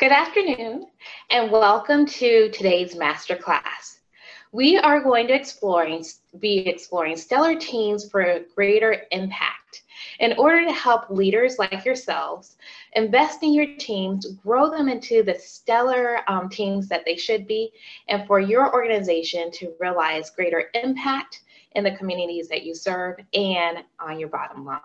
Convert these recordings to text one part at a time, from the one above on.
Good afternoon, and welcome to today's masterclass. We are going to be exploring stellar teams for greater impact. In order to help leaders like yourselves invest in your teams, grow them into the stellar teams that they should be, and for your organization to realize greater impact in the communities that you serve and on your bottom line.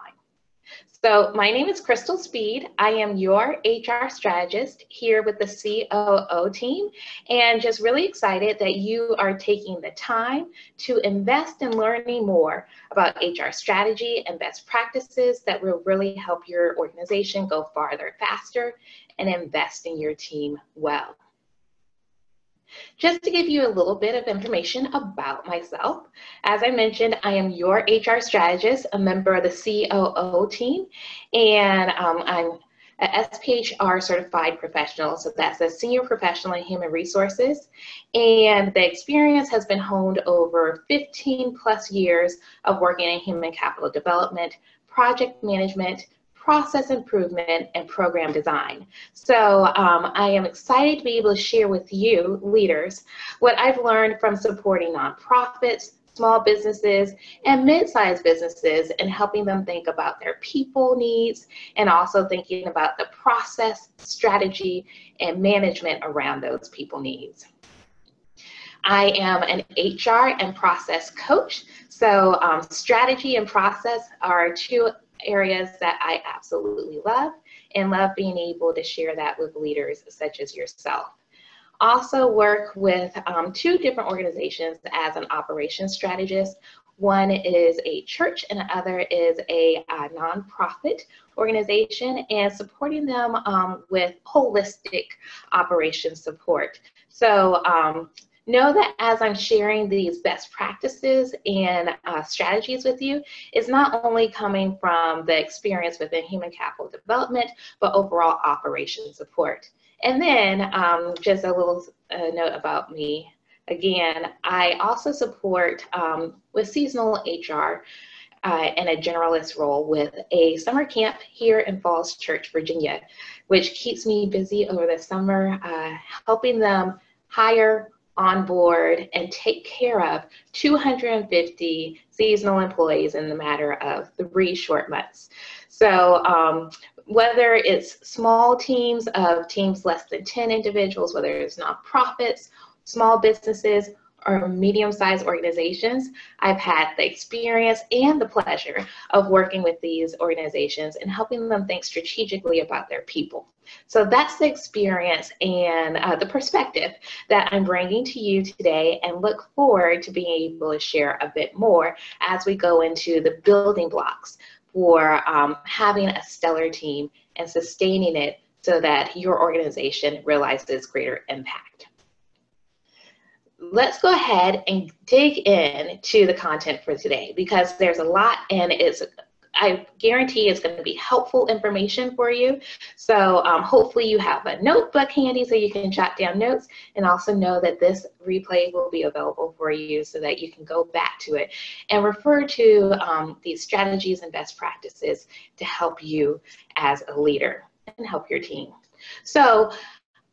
So my name is Crystal Speed. I am your HR strategist here with the COO team, and just really excited that you are taking the time to invest in learning more about HR strategy and best practices that will really help your organization go farther, faster, and invest in your team well. Just to give you a little bit of information about myself, as I mentioned, I am your HR strategist, a member of the COO team, and I'm a SPHR certified professional, so that's a senior professional in human resources, and the experience has been honed over 15 plus years of working in human capital development, project management, process improvement, and program design. So I am excited to be able to share with you, leaders, what I've learned from supporting nonprofits, small businesses, and mid-sized businesses, and helping them think about their people needs, and also thinking about the process, strategy, and management around those people needs. I am an HR and process coach, so strategy and process are two areas that I absolutely love, and love being able to share that with leaders such as yourself. Also work with two different organizations as an operations strategist. One is a church and the other is a nonprofit organization, and supporting them with holistic operations support. So know that as I'm sharing these best practices and strategies with you, it's not only coming from the experience within human capital development, but overall operation support. And then just a little note about me. Again, I also support with seasonal HR in a generalist role with a summer camp here in Falls Church, Virginia, which keeps me busy over the summer, helping them hire, onboard, and take care of 250 seasonal employees in the matter of 3 short months. So whether it's small teams of teams less than 10 individuals, whether it's nonprofits, small businesses, or medium-sized organizations, I've had the experience and the pleasure of working with these organizations and helping them think strategically about their people. So that's the experience and the perspective that I'm bringing to you today, and look forward to being able to share a bit more as we go into the building blocks for having a stellar team and sustaining it so that your organization realizes greater impact. Let's go ahead and dig into the content for today, because there's a lot, and I guarantee it's going to be helpful information for you. So hopefully you have a notebook handy so you can jot down notes, and also know that this replay will be available for you so that you can go back to it and refer to these strategies and best practices to help you as a leader and help your team. So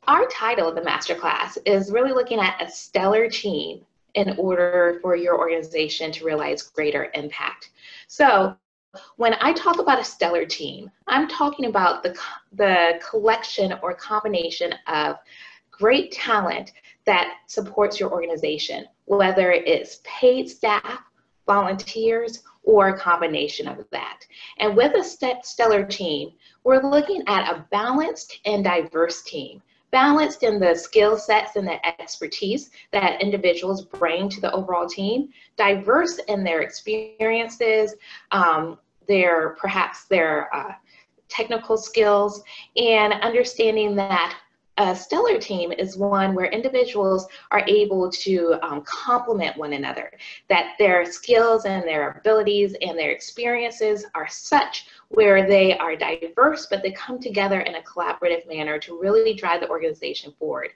our title of the masterclass is really looking at a stellar team in order for your organization to realize greater impact. So when I talk about a stellar team, I'm talking about the collection or combination of great talent that supports your organization, whether it's paid staff, volunteers, or a combination of that. And with a stellar team, we're looking at a balanced and diverse team. Balanced in the skill sets and the expertise that individuals bring to the overall team, diverse in their experiences, perhaps their technical skills, and understanding that a stellar team is one where individuals are able to complement one another, that their skills and their abilities and their experiences are such where they are diverse, but they come together in a collaborative manner to really drive the organization forward.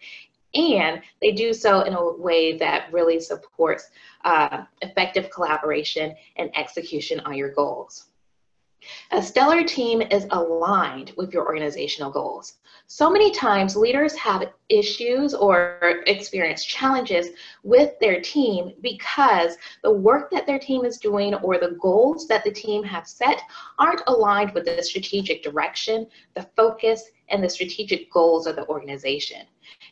And they do so in a way that really supports effective collaboration and execution on your goals. A stellar team is aligned with your organizational goals. So many times leaders have issues or experience challenges with their team because the work that their team is doing or the goals that the team have set aren't aligned with the strategic direction, the focus, and the strategic goals of the organization.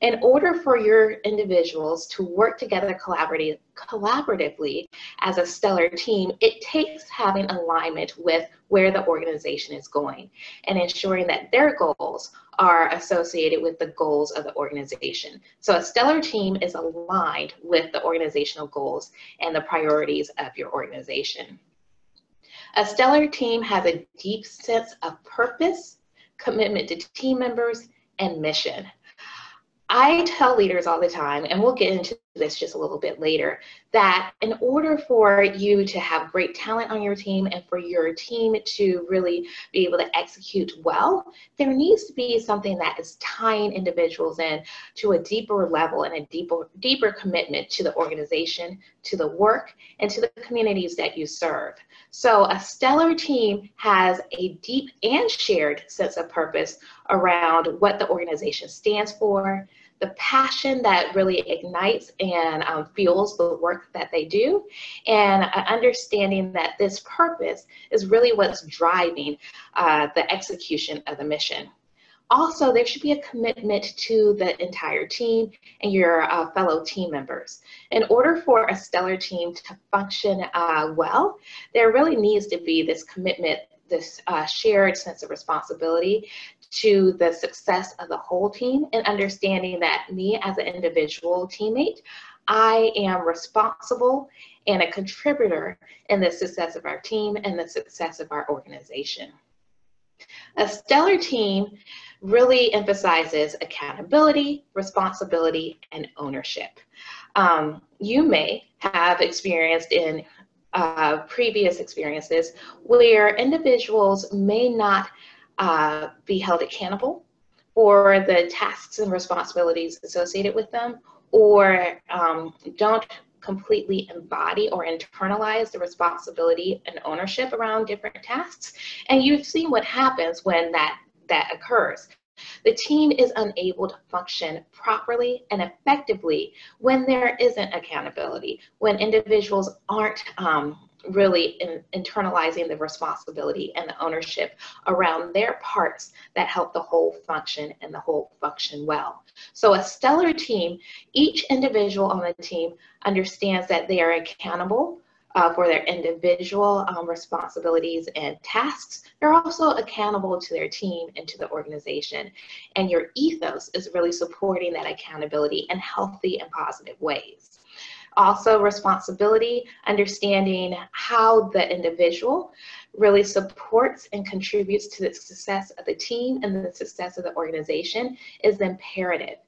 In order for your individuals to work together collaboratively as a stellar team, it takes having alignment with where the organization is going and ensuring that their goals are associated with the goals of the organization. So a stellar team is aligned with the organizational goals and the priorities of your organization. A stellar team has a deep sense of purpose, commitment to team members, and mission. I tell leaders all the time, and we'll get into this just a little bit later, that in order for you to have great talent on your team and for your team to really be able to execute well, there needs to be something that is tying individuals in to a deeper level and a deeper commitment to the organization, to the work, and to the communities that you serve. So a stellar team has a deep and shared sense of purpose around what the organization stands for, the passion that really ignites and fuels the work that they do, and understanding that this purpose is really what's driving the execution of the mission. Also, there should be a commitment to the entire team and your fellow team members. In order for a stellar team to function well, there really needs to be this commitment, this shared sense of responsibility to the success of the whole team, and understanding that me as an individual teammate, I am responsible and a contributor in the success of our team and the success of our organization. A stellar team really emphasizes accountability, responsibility, and ownership. You may have experienced in previous experiences where individuals may not be held accountable for the tasks and responsibilities associated with them, or don't completely embody or internalize the responsibility and ownership around different tasks. And you've seen what happens when that occurs. The team is unable to function properly and effectively when there isn't accountability, when individuals aren't really internalizing the responsibility and the ownership around their parts that help the whole function and the whole function well. So a stellar team, each individual on the team understands that they are accountable for their individual responsibilities and tasks. They're also accountable to their team and to the organization. And your ethos is really supporting that accountability in healthy and positive ways. Also, responsibility, understanding how the individual really supports and contributes to the success of the team and the success of the organization is imperative.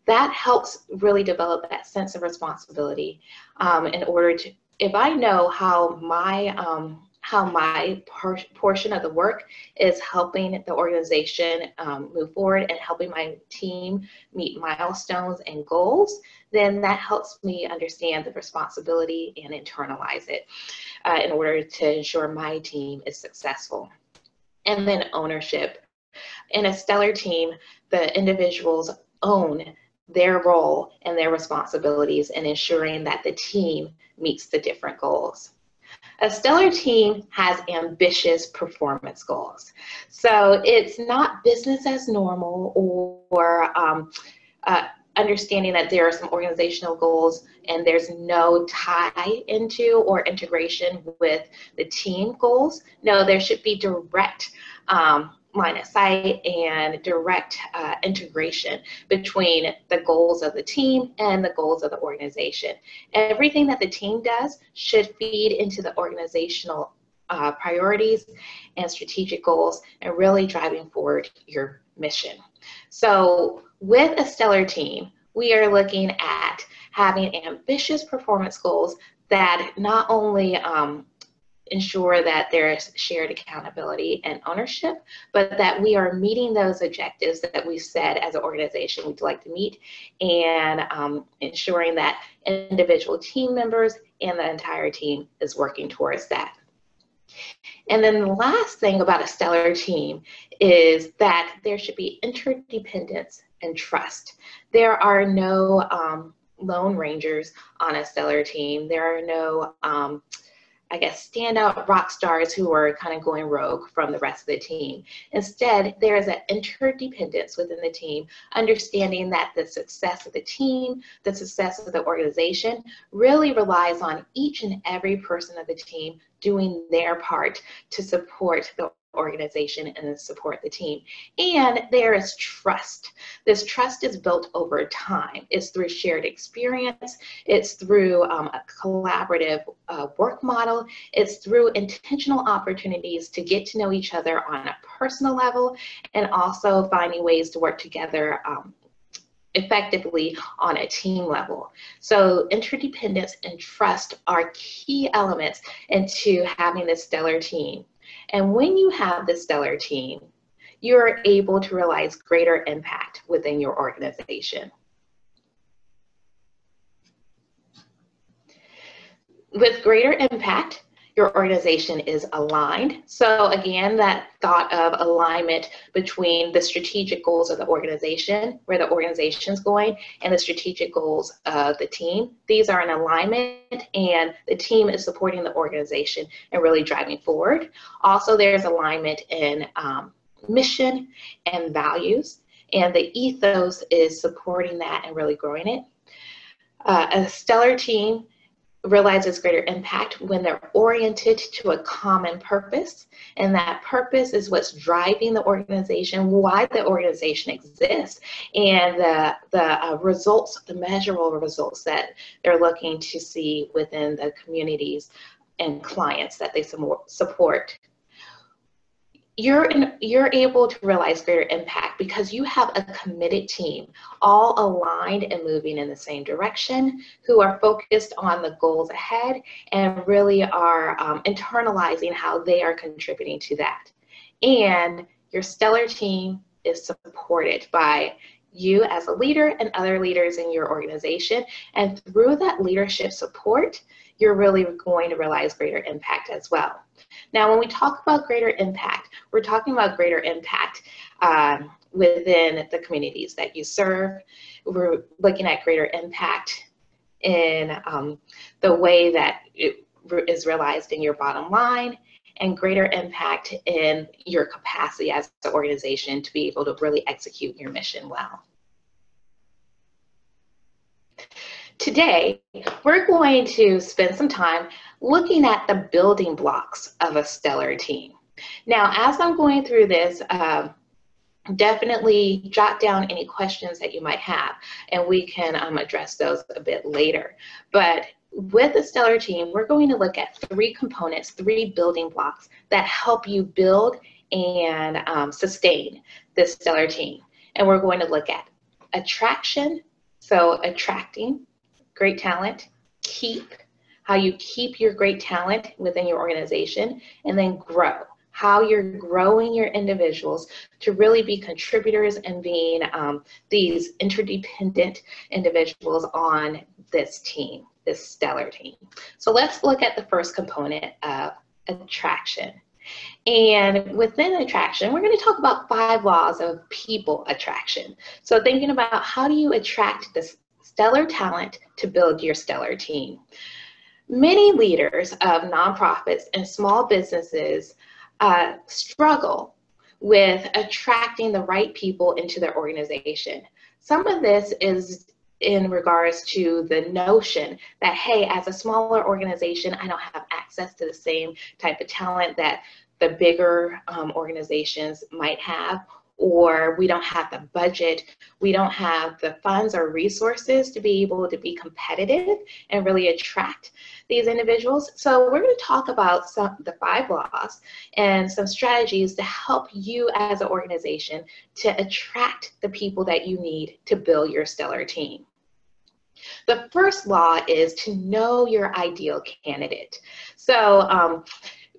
That helps really develop that sense of responsibility in order to, if I know how my portion of the work is helping the organization move forward and helping my team meet milestones and goals, then that helps me understand the responsibility and internalize it in order to ensure my team is successful. And then ownership. In a stellar team, the individuals own their role and their responsibilities in ensuring that the team meets the different goals. A stellar team has ambitious performance goals. So it's not business as normal or understanding that there are some organizational goals and there's no tie into or integration with the team goals. No, there should be direct line of sight and direct integration between the goals of the team and the goals of the organization. Everything that the team does should feed into the organizational priorities and strategic goals and really driving forward your mission. So with a stellar team, we are looking at having ambitious performance goals that not only ensure that there's shared accountability and ownership, but that we are meeting those objectives that we said as an organization we'd like to meet, and ensuring that individual team members and the entire team is working towards that. And then the last thing about a stellar team is that there should be interdependence and trust. There are no lone rangers on a stellar team. There are no I guess, standout rock stars who are kind of going rogue from the rest of the team. Instead, there is an interdependence within the team, understanding that the success of the team, the success of the organization really relies on each and every person of the team doing their part to support the organization and support the team. And there is trust. This trust is built over time. It's through shared experience. It's through a collaborative work model. It's through intentional opportunities to get to know each other on a personal level, and also finding ways to work together effectively on a team level. So interdependence and trust are key elements into having this stellar team. And when you have this stellar team, you're able to realize greater impact within your organization. With greater impact, your organization is aligned. So again, that thought of alignment between the strategic goals of the organization, where the organization's going, and the strategic goals of the team. These are in alignment, and the team is supporting the organization and really driving forward. Also, there's alignment in mission and values, and the ethos is supporting that and really growing it. A stellar team realizes greater impact when they're oriented to a common purpose, and that purpose is what's driving the organization, why the organization exists, and the results, the measurable results that they're looking to see within the communities and clients that they support. You're able to realize greater impact because you have a committed team, all aligned and moving in the same direction, who are focused on the goals ahead and really are internalizing how they are contributing to that. And your stellar team is supported by you as a leader and other leaders in your organization. And through that leadership support, you're really going to realize greater impact as well. Now, when we talk about greater impact, we're talking about greater impact within the communities that you serve. We're looking at greater impact in the way that it is realized in your bottom line, and greater impact in your capacity as an organization to be able to really execute your mission well. Today, we're going to spend some time looking at the building blocks of a stellar team. Now, as I'm going through this, definitely jot down any questions that you might have, and we can address those a bit later. But with a stellar team, we're going to look at three components, three building blocks that help you build and sustain this stellar team. And we're going to look at attraction, so attracting great talent, how you keep your great talent within your organization, and then grow, how you're growing your individuals to really be contributors and being these interdependent individuals on this team, this stellar team. So let's look at the first component of attraction. And within attraction, we're going to talk about 5 laws of people attraction. So thinking about how do you attract this stellar talent to build your stellar team. Many leaders of nonprofits and small businesses struggle with attracting the right people into their organization. Some of this is in regards to the notion that, hey, as a smaller organization, I don't have access to the same type of talent that the bigger organizations might have, or we don't have the budget, we don't have the funds or resources to be able to be competitive and really attract these individuals. So we're going to talk about the 5 laws and some strategies to help you as an organization to attract the people that you need to build your stellar team. The first law is to know your ideal candidate. So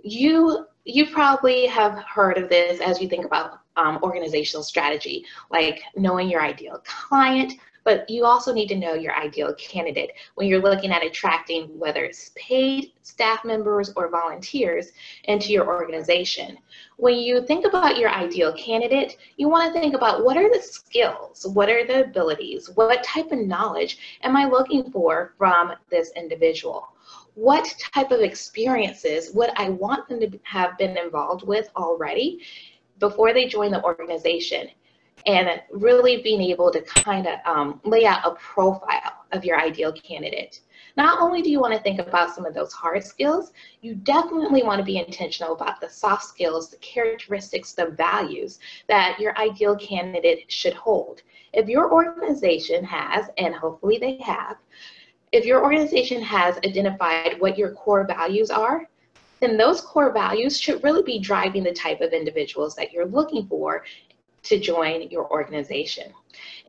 you probably have heard of this as you think about organizational strategy, like knowing your ideal client, but you also need to know your ideal candidate when you're looking at attracting whether it's paid staff members or volunteers into your organization. When you think about your ideal candidate, you want to think about what are the skills, what are the abilities, what type of knowledge am I looking for from this individual? What type of experiences would I want them to have been involved with already before they join the organization? And really being able to kind of lay out a profile of your ideal candidate. Not only do you want to think about some of those hard skills, you definitely want to be intentional about the soft skills, the characteristics, the values that your ideal candidate should hold. If your organization has, and hopefully they have, if your organization has identified what your core values are, then those core values should really be driving the type of individuals that you're looking for to join your organization.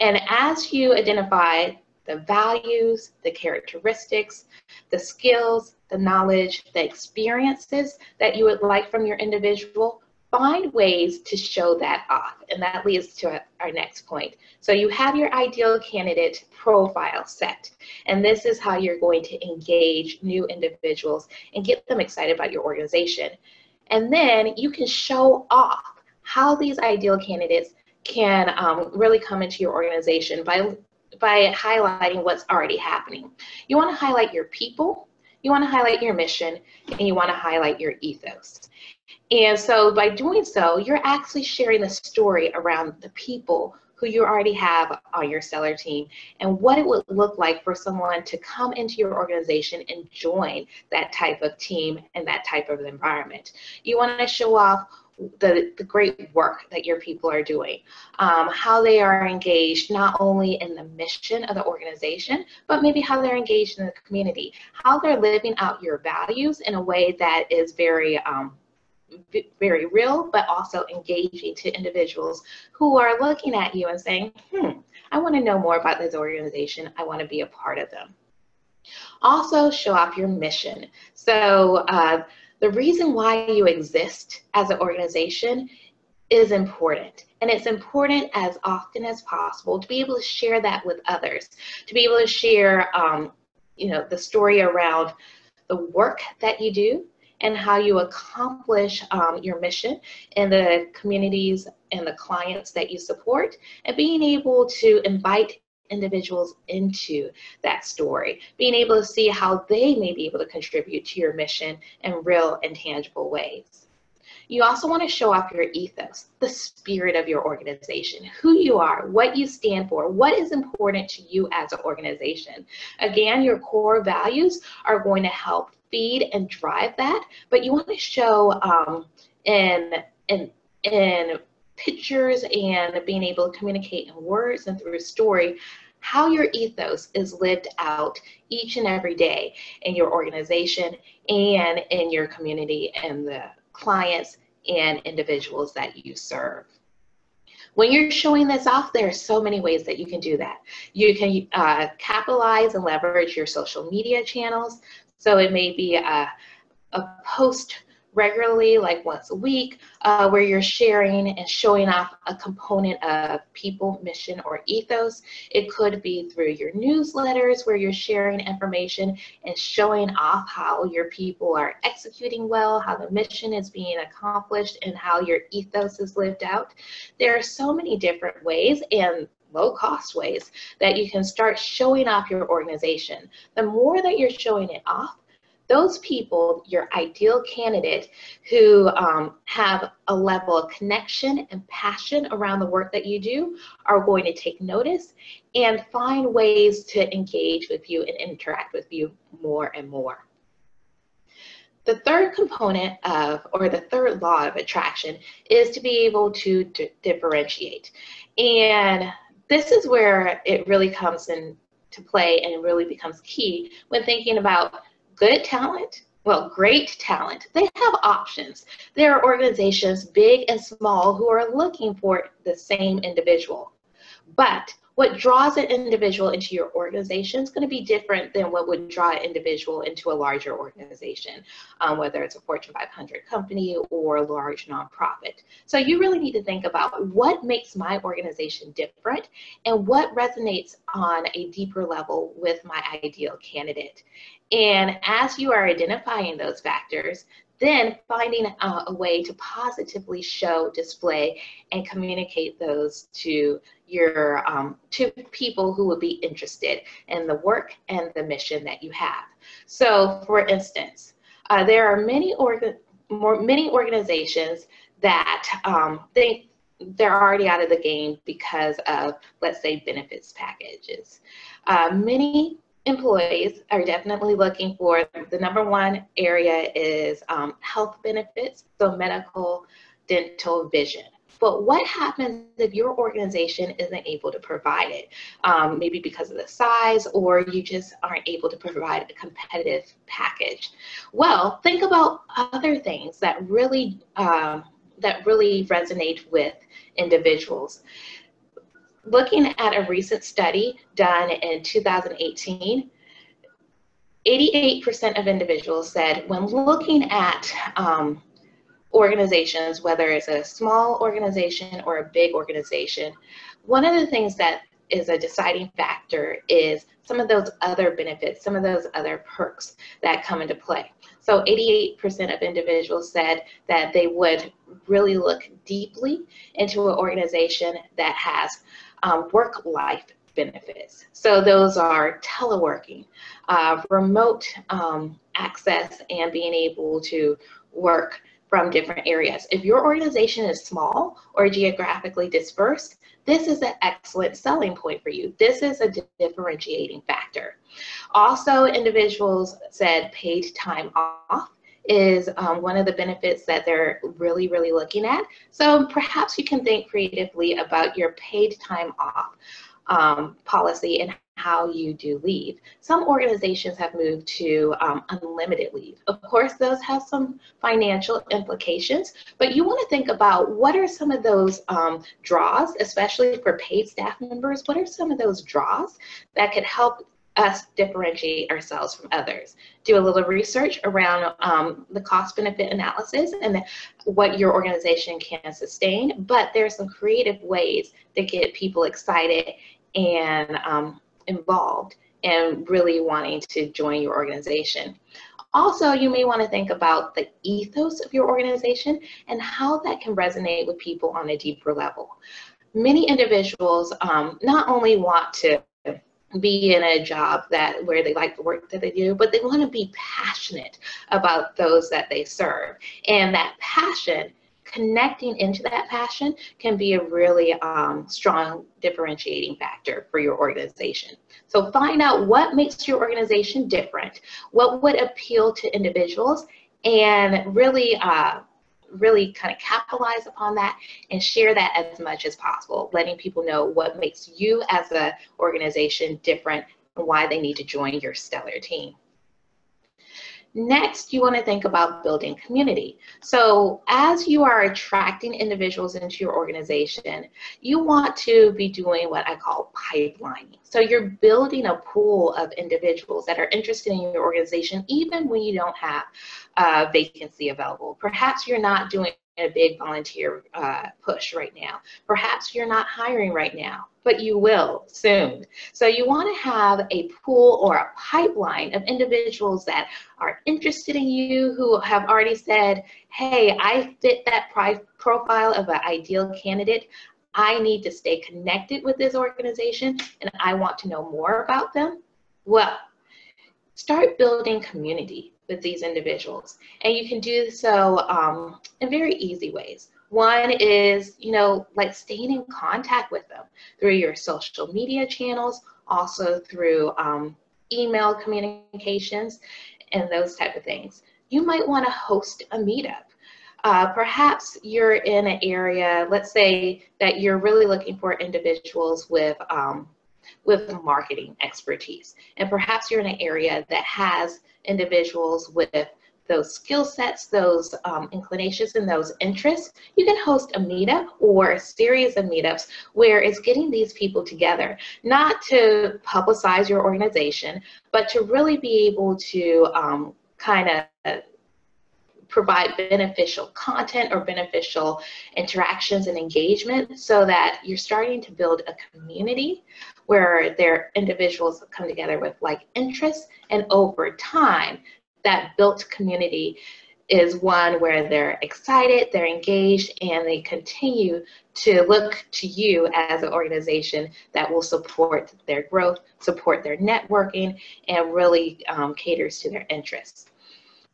And as you identify the values, the characteristics, the skills, the knowledge, the experiences that you would like from your individual, find ways to show that off. And that leads to our next point. So you have your ideal candidate profile set, and this is how you're going to engage new individuals and get them excited about your organization. And then you can show off how these ideal candidates can really come into your organization by highlighting what's already happening. You want to highlight your people, you want to highlight your mission, and you want to highlight your ethos. And so by doing so, you're actually sharing the story around the people who you already have on your Steller team and what it would look like for someone to come into your organization and join that type of team and that type of environment. You want to show off the great work that your people are doing, how they are engaged not only in the mission of the organization, but maybe how they're engaged in the community, how they're living out your values in a way that is very real, but also engaging to individuals who are looking at you and saying, I want to know more about this organization. I want to be a part of them. Also, show off your mission. So the reason why you exist as an organization is important. And it's important as often as possible to be able to share that with others, to be able to share the story around the work that you do and how you accomplish your mission in the communities and the clients that you support, and being able to invite individuals into that story, being able to see how they may be able to contribute to your mission in real and tangible ways. You also want to show off your ethos, the spirit of your organization, who you are, what you stand for, what is important to you as an organization. Again, your core values are going to help feed and drive that, but you want to show in pictures and being able to communicate in words and through a story how your ethos is lived out each and every day in your organization and in your community and the clients and individuals that you serve. When you're showing this off, there are so many ways that you can do that. You can capitalize and leverage your social media channels. So it may be a post regularly, like once a week, where you're sharing and showing off a component of people, mission, or ethos. It could be through your newsletters where you're sharing information and showing off how your people are executing well, how the mission is being accomplished, and how your ethos is lived out. There are so many different ways and low-cost ways that you can start showing off your organization. The more that you're showing it off, those people, your ideal candidate, who have a level of connection and passion around the work that you do, are going to take notice and find ways to engage with you and interact with you more and more. The third component of, or the third law of attraction, is to be able to differentiate. And this is where it really comes into play and really becomes key when thinking about good talent, well, great talent. They have options. There are organizations, big and small, who are looking for the same individual. But What draws an individual into your organization is going to be different than what would draw an individual into a larger organization, whether it's a Fortune 500 company or a large nonprofit. So you really need to think about what makes my organization different and what resonates on a deeper level with my ideal candidate. And as you are identifying those factors, then finding a way to positively show, display, and communicate those to your to people who would be interested in the work and the mission that you have. So, for instance, there are many organizations that think they're already out of the game because of, let's say, benefits packages. Many employees are definitely looking for, the number one area is health benefits, so medical, dental, vision. But what happens if your organization isn't able to provide it? Maybe because of the size, or you just aren't able to provide a competitive package. Well, think about other things that really resonate with individuals. Looking at a recent study done in 2018, 88% of individuals said when looking at organizations, whether it's a small organization or a big organization, one of the things that is a deciding factor is some of those other benefits, some of those other perks that come into play. So 88% of individuals said that they would really look deeply into an organization that has work-life benefits. So those are teleworking, remote access, and being able to work from different areas. If your organization is small or geographically dispersed, this is an excellent selling point for you. This is a differentiating factor. Also, individuals said paid time off is one of the benefits that they're really looking at. So perhaps you can think creatively about your paid time off policy and how you do leave. Some organizations have moved to unlimited leave. Of course, those have some financial implications, but you want to think about what are some of those draws, especially for paid staff members. What are some of those draws that could help us differentiate ourselves from others? Do a little research around the cost-benefit analysis and what your organization can sustain, but there's some creative ways to get people excited and involved and really wanting to join your organization. Also, you may want to think about the ethos of your organization and how that can resonate with people on a deeper level. Many individuals not only want to be in a job where they like the work that they do, but they want to be passionate about those that they serve. And that passion, connecting into that passion, can be a really strong differentiating factor for your organization. So find out what makes your organization different, what would appeal to individuals, and really kind of capitalize upon that and share that as much as possible, letting people know what makes you as an organization different and why they need to join your Steller team. Next, you want to think about building community. So as you are attracting individuals into your organization, you want to be doing what I call pipelining. So you're building a pool of individuals that are interested in your organization, even when you don't have a vacancy available. Perhaps you're not doing a big volunteer push right now. Perhaps you're not hiring right now, but you will soon. So you want to have a pool or a pipeline of individuals that are interested in you, who have already said, hey, I fit that profile of an ideal candidate. I need to stay connected with this organization and I want to know more about them. Well, start building community with these individuals. And you can do so in very easy ways. One is, like staying in contact with them through your social media channels, also through email communications and those type of things. You might want to host a meetup. Perhaps you're in an area, let's say that you're really looking for individuals with marketing expertise. And perhaps you're in an area that has individuals with those skill sets, those inclinations, and those interests, you can host a meetup or a series of meetups where it's getting these people together, not to publicize your organization, but to really be able to kind of provide beneficial content or beneficial interactions and engagement, so that you're starting to build a community where their individuals come together with like interests, and over time that built community is one where they're excited, they're engaged, and they continue to look to you as an organization that will support their growth, support their networking, and really caters to their interests.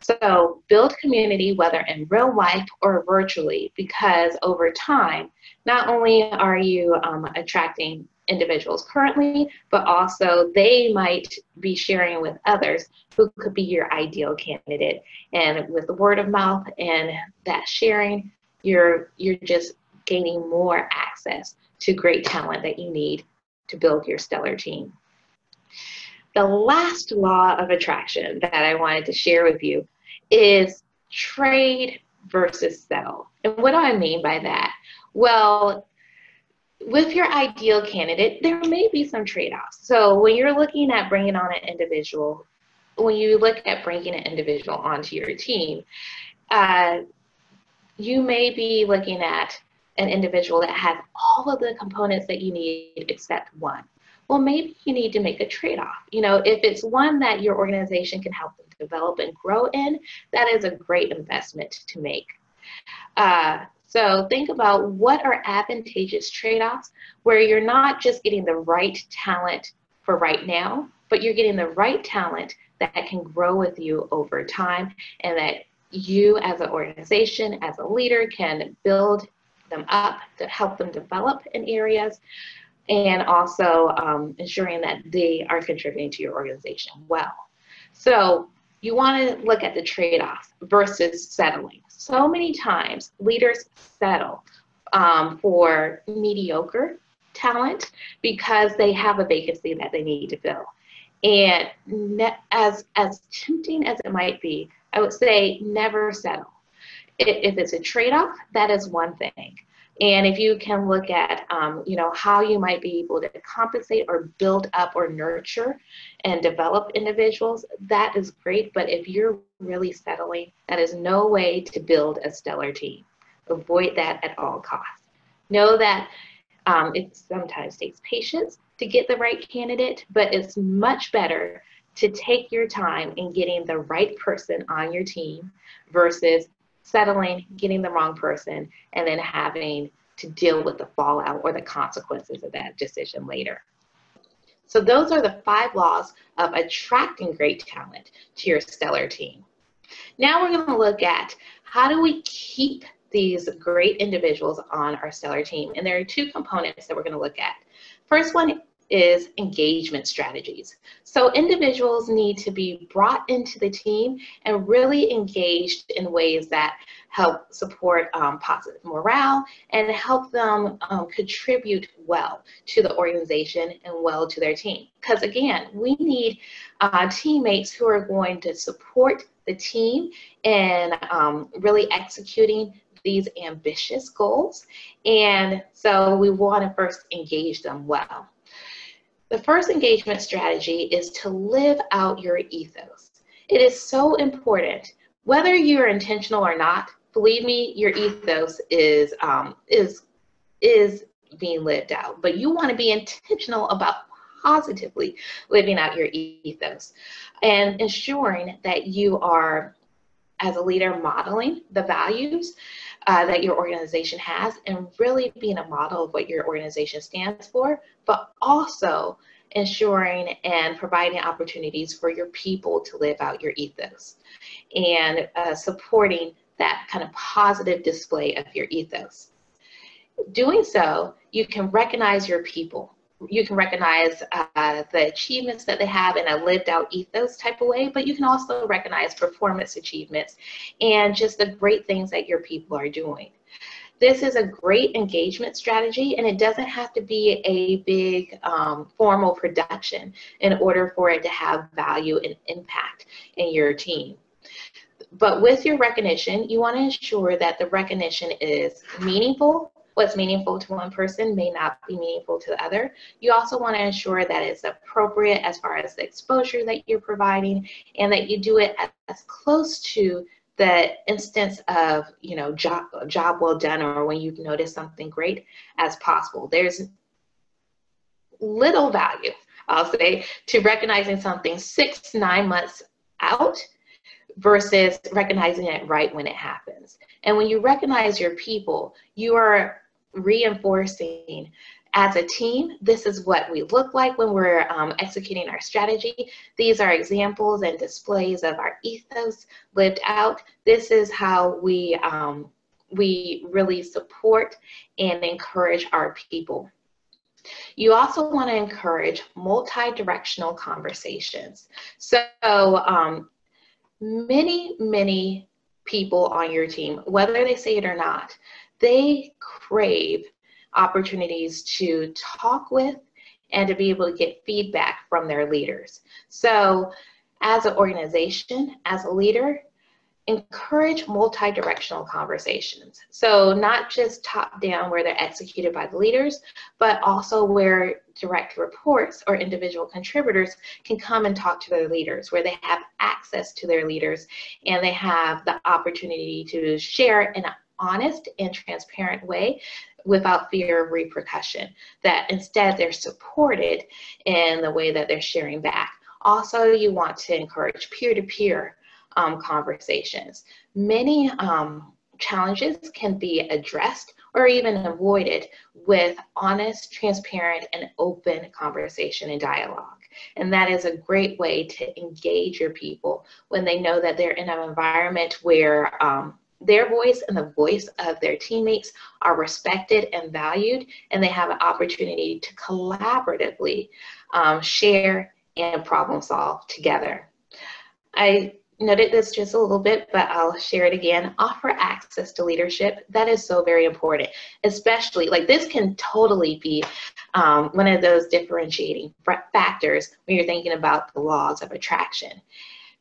So build community, whether in real life or virtually, because over time, not only are you attracting individuals currently, but also they might be sharing with others who could be your ideal candidate. And with the word of mouth and that sharing, you're just gaining more access to great talent that you need to build your stellar team. The last law of attraction that I wanted to share with you is trade versus settle. And what do I mean by that? Well, with your ideal candidate, there may be some trade-offs. So when you're looking at bringing on an individual, when you look at bringing an individual onto your team, you may be looking at an individual that has all of the components that you need except one. Well, maybe you need to make a trade-off. You know, if it's one that your organization can help them develop and grow in, that is a great investment to make. So think about what are advantageous trade-offs where you're not just getting the right talent for right now, but you're getting the right talent that can grow with you over time, and that you as an organization, as a leader, can build them up to help them develop in areas, and also ensuring that they are contributing to your organization well. So you want to look at the trade-off versus settling. So many times leaders settle for mediocre talent because they have a vacancy that they need to fill. And as tempting as it might be, I would say never settle. If it's a trade-off, that is one thing. And if you can look at, how you might be able to compensate or build up or nurture and develop individuals, that is great. But if you're really settling, that is no way to build a stellar team. Avoid that at all costs. Know that it sometimes takes patience to get the right candidate, but it's much better to take your time in getting the right person on your team versus settling, getting the wrong person, and then having to deal with the fallout or the consequences of that decision later. So those are the 5 laws of attracting great talent to your stellar team. Now we're going to look at how do we keep these great individuals on our stellar team. And there are 2 components that we're going to look at. First one is engagement strategies. So individuals need to be brought into the team and really engaged in ways that help support positive morale and help them contribute well to the organization and well to their team. Because again, we need teammates who are going to support the team in really executing these ambitious goals. And so we want to first engage them well. The first engagement strategy is to live out your ethos. It is so important, whether you're intentional or not. Believe me, your ethos is being lived out, but you want to be intentional about positively living out your ethos and ensuring that you are, as a leader, modeling the values that your organization has and really being a model of what your organization stands for, but also ensuring and providing opportunities for your people to live out your ethos and supporting that kind of positive display of your ethos. Doing so, you can recognize your people. You can recognize the achievements that they have in a lived out ethos type of way, but you can also recognize performance achievements and just the great things that your people are doing. This is a great engagement strategy, and it doesn't have to be a big formal production in order for it to have value and impact in your team. But with your recognition, you want to ensure that the recognition is meaningful. What's meaningful to one person may not be meaningful to the other. You also want to ensure that it's appropriate as far as the exposure that you're providing, and that you do it as close to the instance of, job well done, or when you've noticed something great, as possible. There's little value, I'll say, to recognizing something 6-9 months out versus recognizing it right when it happens. And when you recognize your people, you are reinforcing, as a team, this is what we look like when we're executing our strategy. These are examples and displays of our ethos lived out. This is how we really support and encourage our people. You also want to encourage multi-directional conversations. So many people on your team, whether they say it or not, they crave opportunities to talk with and to be able to get feedback from their leaders. So as an organization, as a leader, encourage multi-directional conversations. So not just top-down where they're executed by the leaders, but also where direct reports or individual contributors can come and talk to their leaders, where they have access to their leaders and they have the opportunity to share in an honest and transparent way without fear of repercussion, that instead they're supported in the way that they're sharing back. Also, you want to encourage peer-to-peer conversations. Many challenges can be addressed or even avoided with honest, transparent, and open conversation and dialogue. And that is a great way to engage your people when they know that they're in an environment where their voice and the voice of their teammates are respected and valued, and they have an opportunity to collaboratively share and problem solve together. I noted this just a little bit, but I'll share it again. Offer access to leadership. That is so very important, especially like this can totally be one of those differentiating factors when you're thinking about the laws of attraction.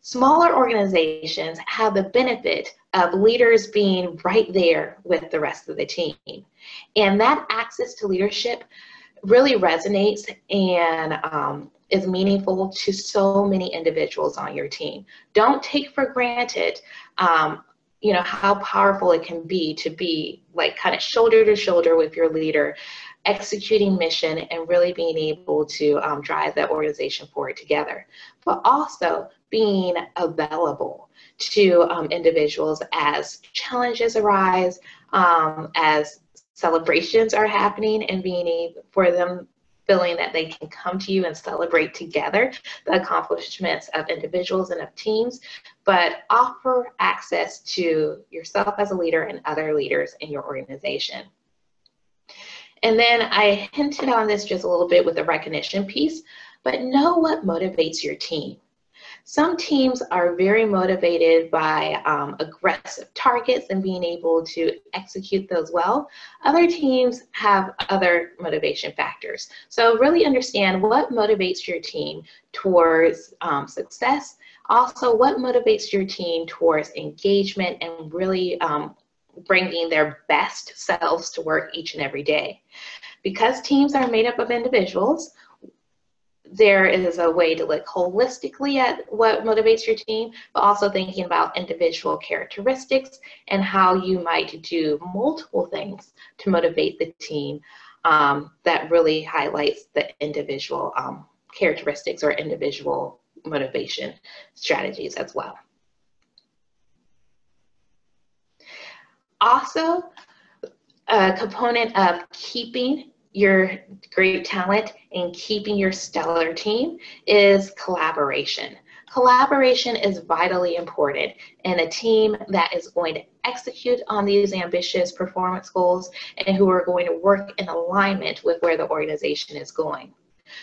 Smaller organizations have the benefit of leaders being right there with the rest of the team. And that access to leadership really resonates and is meaningful to so many individuals on your team. Don't take for granted, how powerful it can be to be like kind of shoulder to shoulder with your leader, executing mission and really being able to drive that organization forward together. But also being available to individuals as challenges arise, as celebrations are happening, and being able for them feeling that they can come to you and celebrate together the accomplishments of individuals and of teams, but offer access to yourself as a leader and other leaders in your organization. And then I hinted on this just a little bit with the recognition piece, but know what motivates your team. Some teams are very motivated by aggressive targets and being able to execute those well. Other teams have other motivation factors. So really understand what motivates your team towards success. Also, what motivates your team towards engagement and really bringing their best selves to work each and every day. Because teams are made up of individuals, there is a way to look holistically at what motivates your team, but also thinking about individual characteristics and how you might do multiple things to motivate the team that really highlights the individual characteristics or individual motivation strategies as well. Also, a component of keeping your great talent and keeping your stellar team is collaboration. Collaboration is vitally important in a team that is going to execute on these ambitious performance goals and who are going to work in alignment with where the organization is going.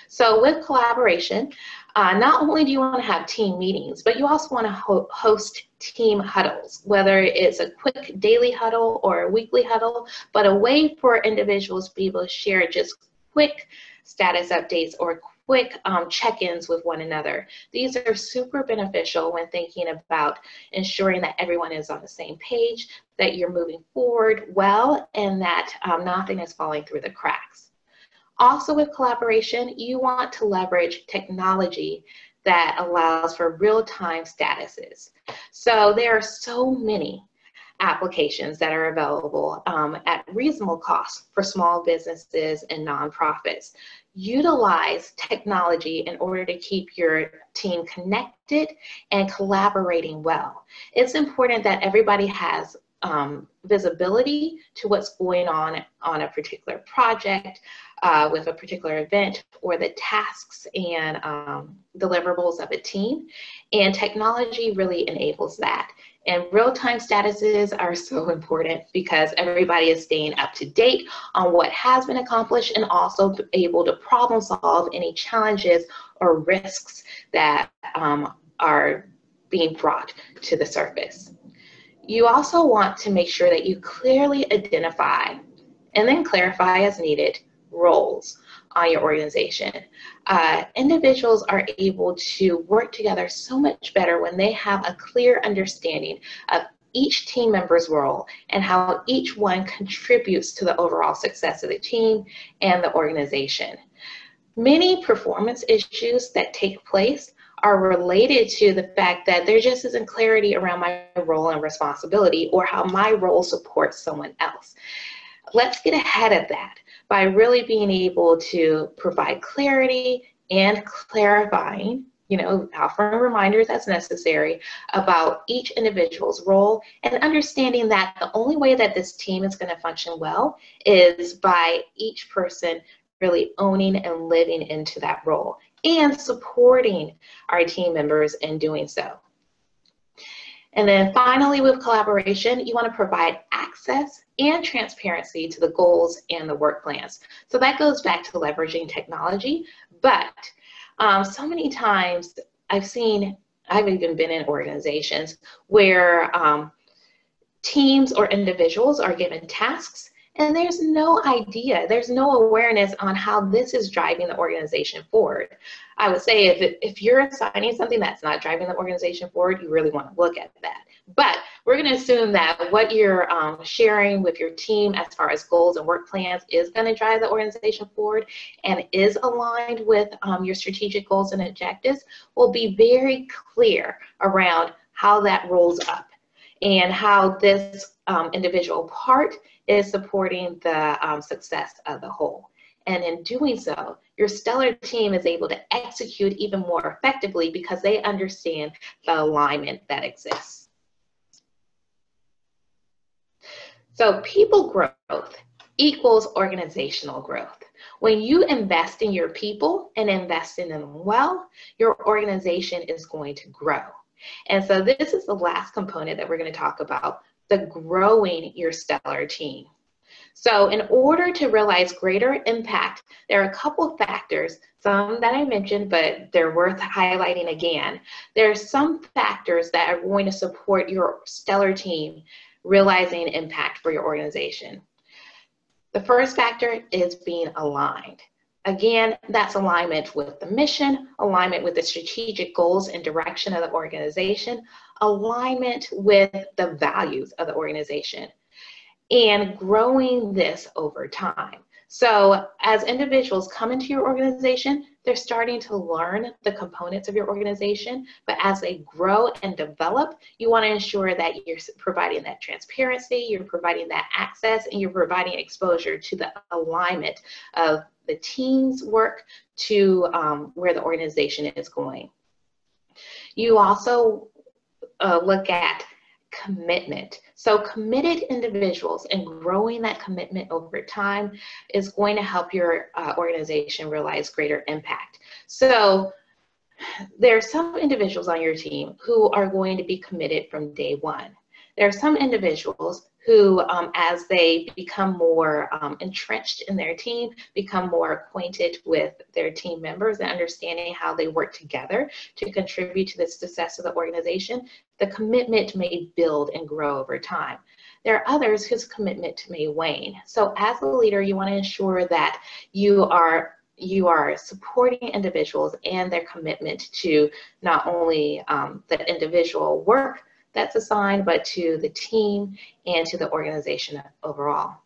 So with collaboration, not only do you want to have team meetings, but you also want to host team huddles, whether it's a quick daily huddle or a weekly huddle, but a way for individuals to be able to share just quick status updates or quick check-ins with one another. These are super beneficial when thinking about ensuring that everyone is on the same page, that you're moving forward well, and that nothing is falling through the cracks. Also with collaboration, you want to leverage technology that allows for real-time statuses. So there are so many applications that are available at reasonable cost for small businesses and nonprofits. Utilize technology in order to keep your team connected and collaborating well. It's important that everybody has visibility to what's going on a particular project, with a particular event, or the tasks and deliverables of a team. And technology really enables that. And real-time statuses are so important because everybody is staying up to date on what has been accomplished and also able to problem solve any challenges or risks that are being brought to the surface. You also want to make sure that you clearly identify and then clarify as needed roles on your organization. Individuals are able to work together so much better when they have a clear understanding of each team member's role and how each one contributes to the overall success of the team and the organization. Many performance issues that take place are related to the fact that there just isn't clarity around my role and responsibility or how my role supports someone else. Let's get ahead of that by really being able to provide clarity and clarifying, offering reminders as necessary about each individual's role, and understanding that the only way that this team is going to function well is by each person really owning and living into that role and supporting our team members in doing so. And then finally, with collaboration, you want to provide access and transparency to the goals and the work plans. So that goes back to leveraging technology, but so many times I've even been in organizations where teams or individuals are given tasks and there's no idea, there's no awareness on how this is driving the organization forward. I would say if you're assigning something that's not driving the organization forward, you really want to look at that. But we're going to assume that what you're sharing with your team as far as goals and work plans is going to drive the organization forward and is aligned with your strategic goals and objectives. Will be very clear around how that rolls up and how this individual part is supporting the success of the whole. And in doing so, your stellar team is able to execute even more effectively because they understand the alignment that exists. So people growth equals organizational growth. When you invest in your people and invest in them well, your organization is going to grow. And so this is the last component that we're going to talk about, the growing your stellar team. So in order to realize greater impact, there are a couple of factors, some that I mentioned, but they're worth highlighting again. There are some factors that are going to support your stellar team realizing impact for your organization. The first factor is being aligned. Again, that's alignment with the mission, alignment with the strategic goals and direction of the organization, alignment with the values of the organization, and growing this over time. So as individuals come into your organization, they're starting to learn the components of your organization, but as they grow and develop, you want to ensure that you're providing that transparency, you're providing that access, and you're providing exposure to the alignment of the team's work to where the organization is going. You also look at commitment. So committed individuals and growing that commitment over time is going to help your organization realize greater impact. So there are some individuals on your team who are going to be committed from day one. There are some individuals who, as they become more entrenched in their team, become more acquainted with their team members and understanding how they work together to contribute to the success of the organization, the commitment may build and grow over time. There are others whose commitment may wane. So as a leader, you want to ensure that you are you are supporting individuals and their commitment to not only the individual work that's assigned, but to the team and to the organization overall.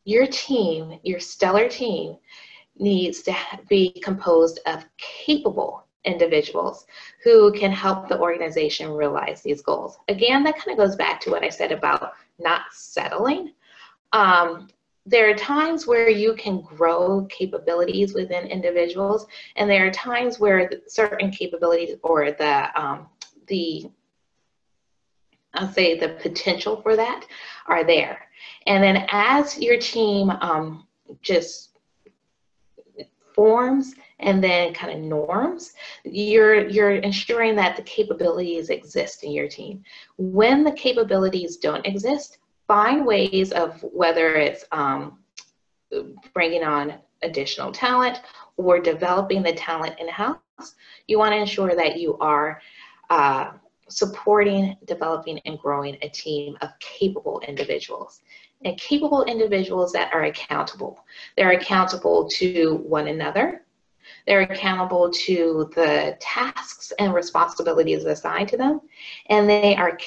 Your team, your stellar team, needs to be composed of capable individuals who can help the organization realize these goals. Again, that kind of goes back to what I said about not settling. There are times where you can grow capabilities within individuals, and there are times where certain capabilities or I'll say the potential for that are there. And then as your team just forms and then kind of norms, you're ensuring that the capabilities exist in your team. When the capabilities don't exist, find ways of whether it's bringing on additional talent or developing the talent in-house. You want to ensure that you are supporting, developing, and growing a team of capable individuals. And capable individuals that are accountable. They're accountable to one another. They're accountable to the tasks and responsibilities assigned to them, and they are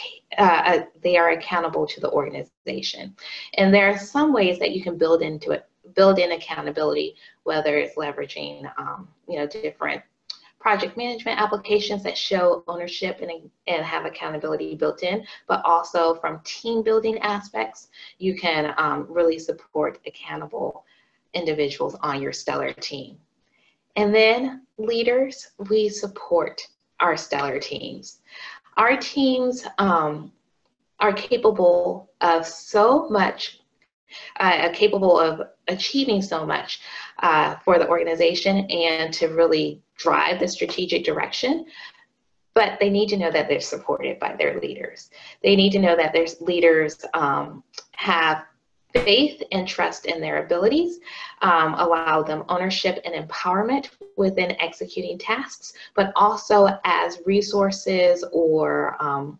accountable to the organization. And there are some ways that you can build in accountability, whether it's leveraging different project management applications that show ownership and have accountability built in, but also from team building aspects, you can really support accountable individuals on your stellar team. And then leaders, we support our stellar teams. Our teams are capable of so much, capable of achieving so much for the organization and to really drive the strategic direction, but they need to know that they're supported by their leaders. They need to know that their leaders have faith and trust in their abilities, allow them ownership and empowerment within executing tasks, but also as resources or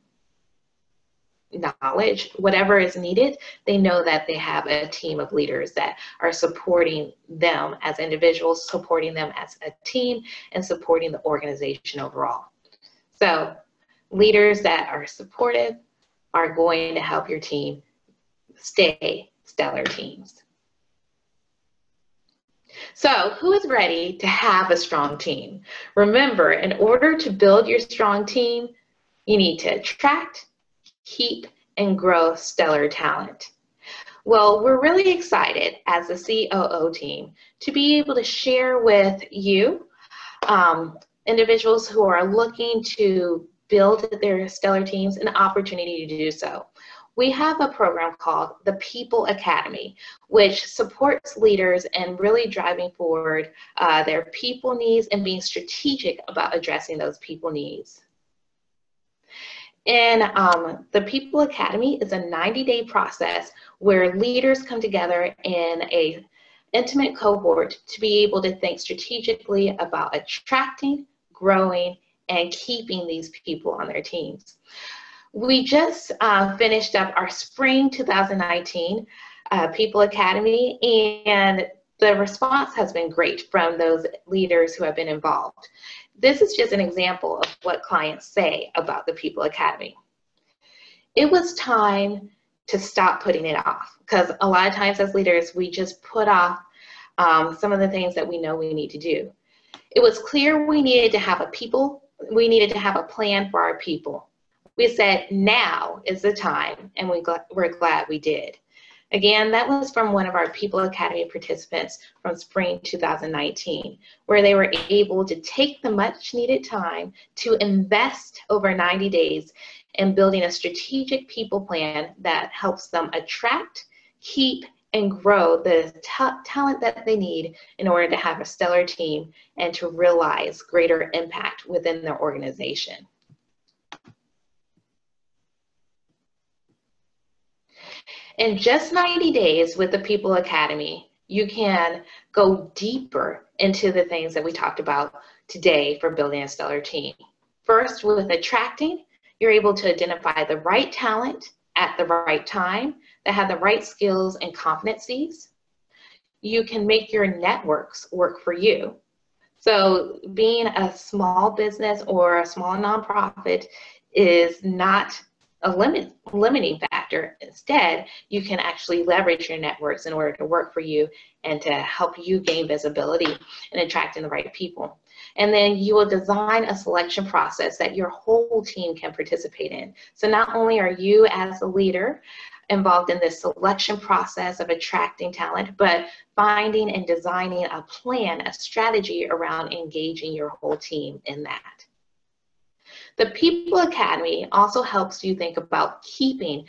knowledge, whatever is needed, they know that they have a team of leaders that are supporting them as individuals, supporting them as a team, and supporting the organization overall. So leaders that are supportive are going to help your team stay stellar teams. So who is ready to have a strong team? Remember, in order to build your strong team, you need to attract, keep, and grow stellar talent. Well, we're really excited as the COO team to be able to share with you individuals who are looking to build their stellar teams an opportunity to do so. We have a program called the People Academy, which supports leaders in really driving forward their people needs and being strategic about addressing those people needs. And the People Academy is a 90-day process where leaders come together in an intimate cohort to be able to think strategically about attracting, growing, and keeping these people on their teams. We just finished up our spring 2019 People Academy, and the response has been great from those leaders who have been involved. This is just an example of what clients say about the People Academy. It was time to stop putting it off, because a lot of times as leaders, we just put off some of the things that we know we need to do. It was clear we needed to have a plan for our people. We said, now is the time, and we're glad we did. Again, that was from one of our People Academy participants from spring 2019, where they were able to take the much needed time to invest over 90 days in building a strategic people plan that helps them attract, keep, and grow the talent that they need in order to have a stellar team and to realize greater impact within their organization. In just 90 days with the People Academy, you can go deeper into the things that we talked about today for building a stellar team. First, with attracting, you're able to identify the right talent at the right time that have the right skills and competencies. you can make your networks work for you. So being a small business or a small nonprofit is not a limiting factor. Instead, you can actually leverage your networks in order to work for you and to help you gain visibility and attracting the right people. And then you will design a selection process that your whole team can participate in. So not only are you as a leader involved in this selection process of attracting talent, but finding and designing a plan, a strategy around engaging your whole team in that. The People Academy also helps you think about keeping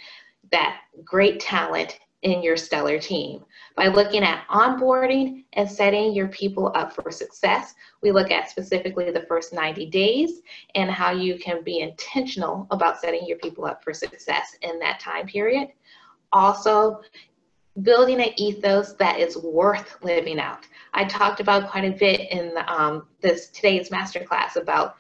that great talent in your stellar team. By looking at onboarding and setting your people up for success, we look at specifically the first 90 days and how you can be intentional about setting your people up for success in that time period. Also, building an ethos that is worth living out. I talked about quite a bit in today's masterclass about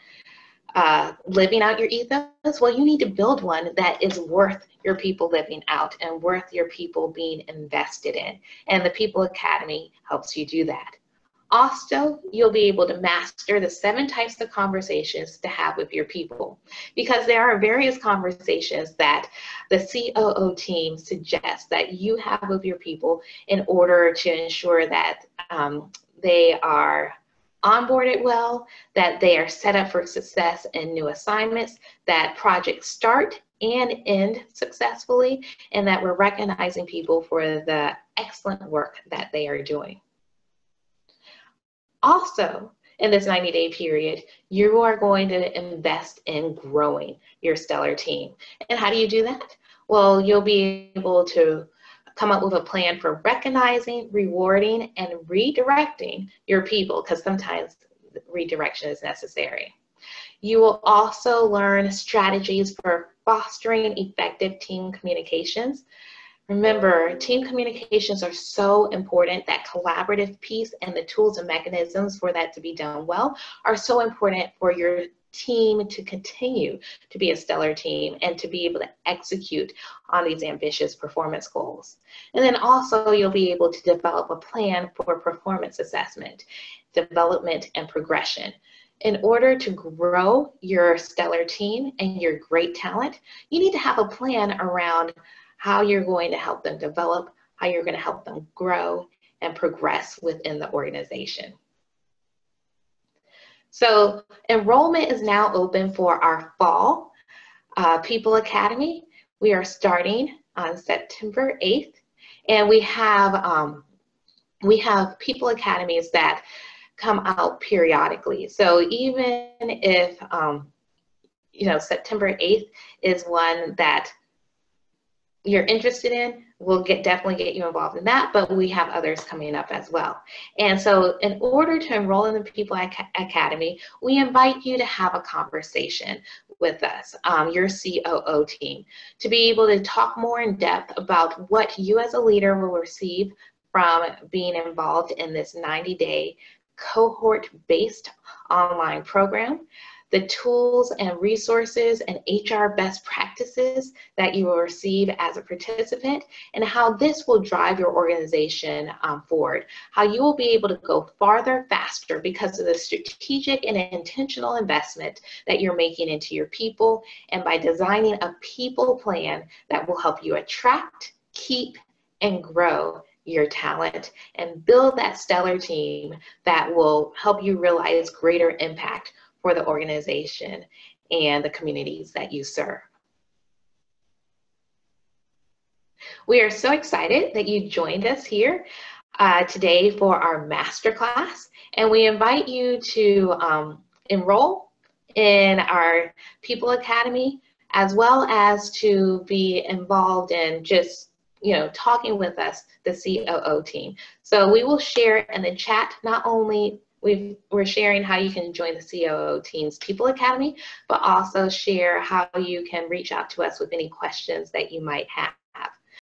living out your ethos. Well, you need to build one that is worth your people living out and worth your people being invested in. And the People Academy helps you do that. Also, you'll be able to master the 7 types of conversations to have with your people, because there are various conversations that the COO team suggests that you have with your people in order to ensure that they are onboarded well, that they are set up for success in new assignments, that projects start and end successfully, and that we're recognizing people for the excellent work that they are doing. Also, in this 90-day period, you are going to invest in growing your stellar team. And how do you do that? Well, you'll be able to come up with a plan for recognizing, rewarding, and redirecting your people, because sometimes redirection is necessary. You will also learn strategies for fostering effective team communications. Remember, team communications are so important. That collaborative piece and the tools and mechanisms for that to be done well are so important for your team to continue to be a stellar team and to be able to execute on these ambitious performance goals. And then also you'll be able to develop a plan for performance assessment, development, and progression. In order to grow your stellar team and your great talent, you need to have a plan around how you're going to help them develop, how you're going to help them grow and progress within the organization. So enrollment is now open for our fall People Academy. We are starting on September 8th, and we have People Academies that come out periodically. So even if September 8th is one that you're interested in, we'll definitely get you involved in that, but we have others coming up as well. And so in order to enroll in the People Academy, we invite you to have a conversation with us, your COO team, to be able to talk more in depth about what you as a leader will receive from being involved in this 90-day cohort-based online program, the tools and resources and HR best practices that you will receive as a participant, and how this will drive your organization forward, how you will be able to go farther faster because of the strategic and intentional investment that you're making into your people, and by designing a people plan that will help you attract, keep, and grow your talent and build that stellar team that will help you realize greater impact for the organization and the communities that you serve. We are so excited that you joined us here today for our masterclass, and we invite you to enroll in our People Academy, as well as to be involved in just talking with us, the COO team. So we will share in the chat, not only we're sharing how you can join the COO team's People Academy, but also share how you can reach out to us with any questions that you might have.